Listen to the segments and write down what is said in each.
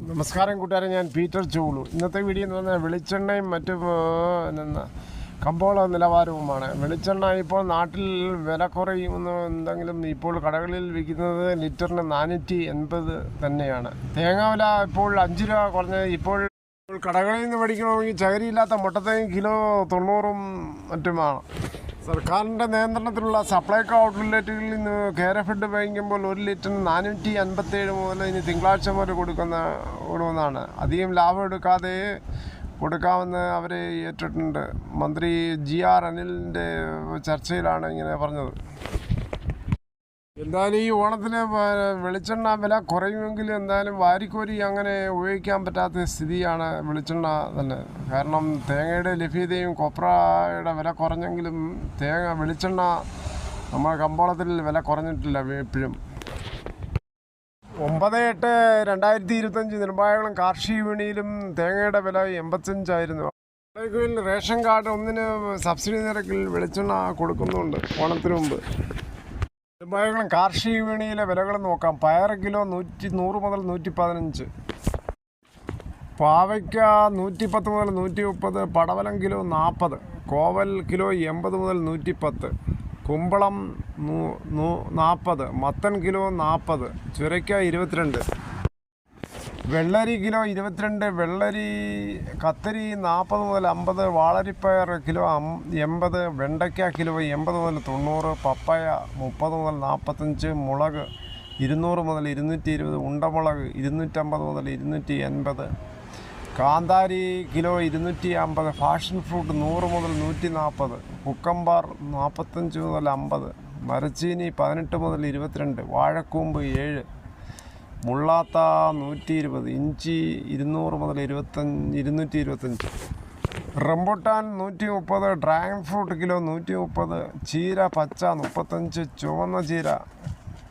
നമസ്കാരം കൂട്ടുകാരെ, ഞാൻ പീറ്റർ ചൂളു. ഇന്നത്തെ വീഡിയോ എന്ന് പറഞ്ഞാൽ വെളിച്ചെണ്ണയും മറ്റും കമ്പോള നിലവാരവുമാണ്. വെളിച്ചെണ്ണ ഇപ്പോൾ നാട്ടിൽ വില കുറയുമെന്ന് എന്തെങ്കിലും ഇപ്പോൾ കടകളിൽ വിൽക്കുന്നത് ലിറ്ററിന് 480 തന്നെയാണ്. തേങ്ങ വില ഇപ്പോൾ 5 രൂപ കുറഞ്ഞത്. ഇപ്പോൾ കടകളിൽ നിന്ന് മേടിക്കണമെങ്കിൽ ചകരിയില്ലാത്ത മുട്ടത്തേങ്ങ കിലോ 90 മറ്റുമാണ്. സർക്കാരിൻ്റെ നിയന്ത്രണത്തിലുള്ള സപ്ലൈകോ ഔട്ട്ലെറ്റുകളിൽ നിന്ന് കേരഫെഡ് വാങ്ങിക്കുമ്പോൾ 1 ലിറ്ററിന് 457 മുതൽ ഇനി തിങ്കളാഴ്ച വരെ കൊടുക്കുന്നതാണ്. അധികം ലാഭം എടുക്കാതെ കൊടുക്കാമെന്ന് അവർ ഏറ്റിട്ടുണ്ട്. മന്ത്രി GR അനിലിൻ്റെ ചർച്ചയിലാണ് ഇങ്ങനെ പറഞ്ഞത്. എന്തായാലും ഈ ഓണത്തിന് വെളിച്ചെണ്ണ വില കുറയുമെങ്കിൽ എന്തായാലും വാരിക്കോരി അങ്ങനെ ഉപയോഗിക്കാൻ പറ്റാത്ത സ്ഥിതിയാണ് വെളിച്ചെണ്ണ തന്നെ. കാരണം തേങ്ങയുടെ ലഭ്യതയും കൊപ്രയുടെ വില കുറഞ്ഞെങ്കിലും വെളിച്ചെണ്ണ നമ്മുടെ കമ്പോളത്തിൽ വില കുറഞ്ഞിട്ടില്ല ഇപ്പോഴും. 9/8/2025 നെടുമ്പായകുളം കാർഷിക വിപണിയിലും തേങ്ങയുടെ വില 85 ആയിരുന്നു. റേഷൻ കാർഡ് ഒന്നിന് സബ്സിഡി നിരക്കിൽ വെളിച്ചെണ്ണ കൊടുക്കുന്നുണ്ട് ഓണത്തിന് മുമ്പ്. നെടുമ്പായകുളം കാർഷിക വിപണിയിലെ വിലകൾ നോക്കാം. പയർ കിലോ 100 മുതൽ 115, പാവയ്ക്ക 110 മുതൽ 130, പടവലം കിലോ 40, കോവൽ കിലോ 80 മുതൽ 110, കുമ്പളം 40, മത്തൻ കിലോ 40, ചുരയ്ക്ക 22, വെള്ളരി കിലോ 22, കത്തരി 40 മുതൽ 50, വാളരിപ്പയർ കിലോ 80, വെണ്ടയ്ക്ക കിലോ 80 മുതൽ 90, പപ്പായ 30 മുതൽ 45, മുളക് 200 മുതൽ 220, ഉണ്ടമുളക് 250 മുതൽ 280, കാന്താരി കിലോ 250, ഫാഷൻ ഫ്രൂട്ട് 100 മുതൽ 140, കുക്കമ്പർ 45 മുതൽ 50, മരച്ചീനി 18 മുതൽ 22, വാഴക്കൂമ്പ് 7, മുള്ളാത്ത 120, ഇഞ്ചി 200 മുതൽ 225, റംബുട്ടാൻ 130, ഡ്രാഗൺ ഫ്രൂട്ട് കിലോ 130, ചീര പച്ച 35, ചുവന്ന ചീര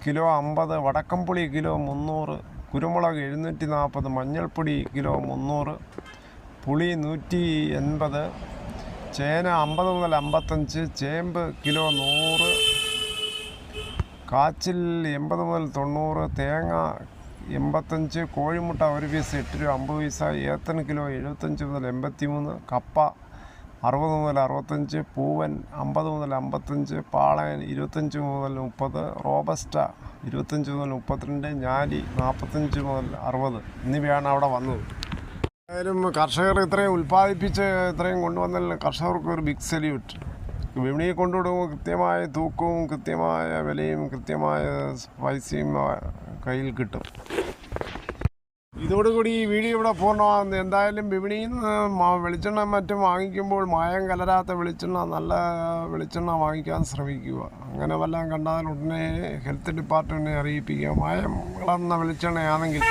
കിലോ 50, വടക്കംപുളി കിലോ 300, കുരുമുളക് 740, മഞ്ഞൾപ്പൊടി കിലോ 300, പുളി 180, ചേന 50 മുതൽ 55, ചേമ്പ് കിലോ 100, കാച്ചിൽ 80 മുതൽ 90, തേങ്ങ 85, കോഴിമുട്ട 1 പീസ് 8 രൂപ 50 പൈസ, ഏത്തൻ കിലോ 75 മുതൽ 83, കപ്പ 60 മുതൽ 65, പൂവൻ 50 മുതൽ 55, പാളയൻ 25 മുതൽ 30, റോബസ്റ്റ 25 മുതൽ 32, ഞാലി 45 മുതൽ 60 എന്നിവയാണ് അവിടെ വന്നത്. എന്തായാലും കർഷകർ ഇത്രയും ഉൽപ്പാദിപ്പിച്ച് ഇത്രയും കൊണ്ടുവന്നതിൽ കർഷകർക്ക് ഒരു ബിഗ് സല്യൂട്ട്. വിപണിയിൽ കൊണ്ടുവിടുമ്പോൾ കൃത്യമായ തൂക്കവും കൃത്യമായ വിലയും കൃത്യമായ പൈസയും കയ്യിൽ കിട്ടും. ഇതോടുകൂടി ഈ വീഡിയോ ഇവിടെ പൂർണ്ണമാകുന്നത്. എന്തായാലും വിപണിയിൽ നിന്ന് വെളിച്ചെണ്ണ മറ്റും വാങ്ങിക്കുമ്പോൾ മായം കലരാത്ത വെളിച്ചെണ്ണ, നല്ല വെളിച്ചെണ്ണ വാങ്ങിക്കാൻ ശ്രമിക്കുക. അങ്ങനെ വല്ലതും കണ്ടാൽ ഉടനെ ഹെൽത്ത് ഡിപ്പാർട്ട്മെൻറ്റിനെ അറിയിപ്പിക്കുക. മായം കലർന്ന വെളിച്ചെണ്ണയാണെങ്കിൽ